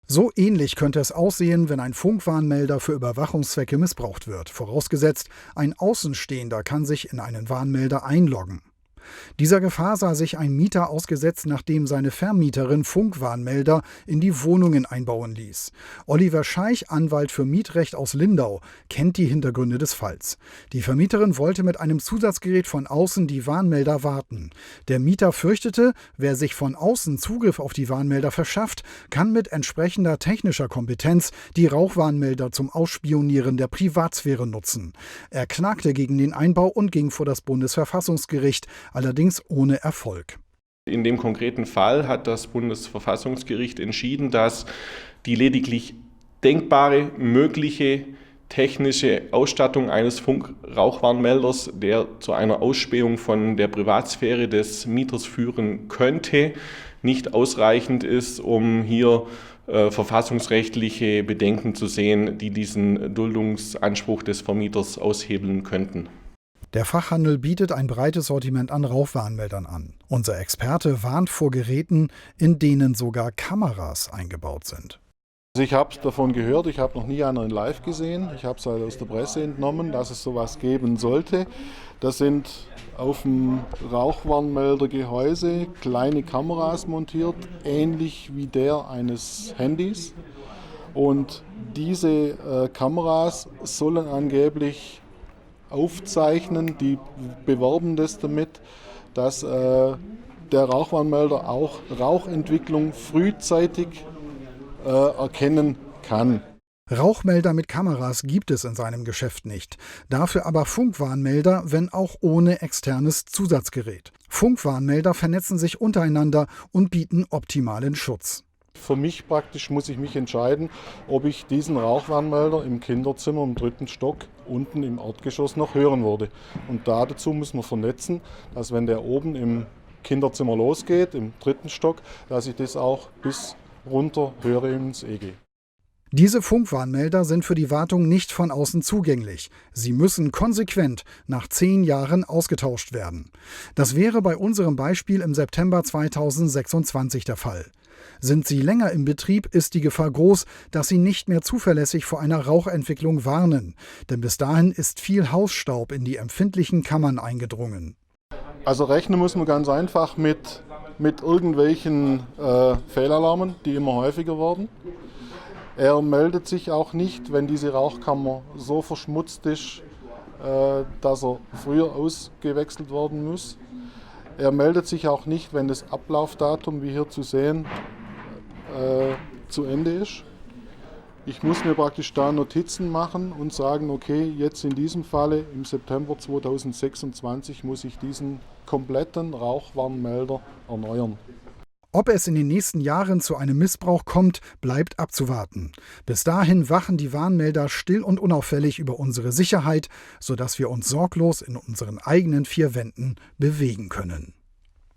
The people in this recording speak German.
So ähnlich könnte es aussehen, wenn ein Funkwarnmelder für Überwachungszwecke missbraucht wird, vorausgesetzt, ein Außenstehender kann sich in einen Warnmelder einloggen. Dieser Gefahr sah sich ein Mieter ausgesetzt, nachdem seine Vermieterin Funkwarnmelder in die Wohnungen einbauen ließ. Oliver Scheich, Anwalt für Mietrecht aus Lindau, kennt die Hintergründe des Falls. Die Vermieterin wollte mit einem Zusatzgerät von außen die Warnmelder warten. Der Mieter fürchtete, wer sich von außen Zugriff auf die Warnmelder verschafft, kann mit entsprechender technischer Kompetenz die Rauchwarnmelder zum Ausspionieren der Privatsphäre nutzen. Er klagte gegen den Einbau und ging vor das Bundesverfassungsgericht, allerdings ohne Erfolg. In dem konkreten Fall hat das Bundesverfassungsgericht entschieden, dass die lediglich denkbare, mögliche technische Ausstattung eines Funkrauchwarnmelders, der zu einer Ausspähung von der Privatsphäre des Mieters führen könnte, nicht ausreichend ist, um hier verfassungsrechtliche Bedenken zu sehen, die diesen Duldungsanspruch des Vermieters aushebeln könnten. Der Fachhandel bietet ein breites Sortiment an Rauchwarnmeldern an. Unser Experte warnt vor Geräten, in denen sogar Kameras eingebaut sind. Also ich habe davon gehört, ich habe noch nie einen live gesehen. Ich habe es halt aus der Presse entnommen, dass es sowas geben sollte. Das sind auf dem Rauchwarnmeldergehäuse kleine Kameras montiert, ähnlich wie der eines Handys. Und diese Kameras sollen angeblich aufzeichnen, die bewerben das damit, dass der Rauchwarnmelder auch Rauchentwicklung frühzeitig erkennen kann. Rauchmelder mit Kameras gibt es in seinem Geschäft nicht. Dafür aber Funkwarnmelder, wenn auch ohne externes Zusatzgerät. Funkwarnmelder vernetzen sich untereinander und bieten optimalen Schutz. Für mich praktisch muss ich mich entscheiden, ob ich diesen Rauchwarnmelder im Kinderzimmer im 3. Stock unten im Erdgeschoss noch hören würde. Und dazu muss man vernetzen, dass wenn der oben im Kinderzimmer losgeht, im 3. Stock, dass ich das auch bis runter höre ins EG. Diese Funkwarnmelder sind für die Wartung nicht von außen zugänglich. Sie müssen konsequent nach 10 Jahren ausgetauscht werden. Das wäre bei unserem Beispiel im September 2026 der Fall. Sind sie länger im Betrieb, ist die Gefahr groß, dass sie nicht mehr zuverlässig vor einer Rauchentwicklung warnen. Denn bis dahin ist viel Hausstaub in die empfindlichen Kammern eingedrungen. Also rechnen muss man ganz einfach mit irgendwelchen Fehlalarmen, die immer häufiger werden. Er meldet sich auch nicht, wenn diese Rauchkammer so verschmutzt ist, dass er früher ausgewechselt werden muss. Er meldet sich auch nicht, wenn das Ablaufdatum, wie hier zu sehen, zu Ende ist. Ich muss mir praktisch da Notizen machen und sagen, okay, jetzt in diesem Falle im September 2026 muss ich diesen kompletten Rauchwarnmelder erneuern. Ob es in den nächsten Jahren zu einem Missbrauch kommt, bleibt abzuwarten. Bis dahin wachen die Warnmelder still und unauffällig über unsere Sicherheit, sodass wir uns sorglos in unseren eigenen 4 Wänden bewegen können.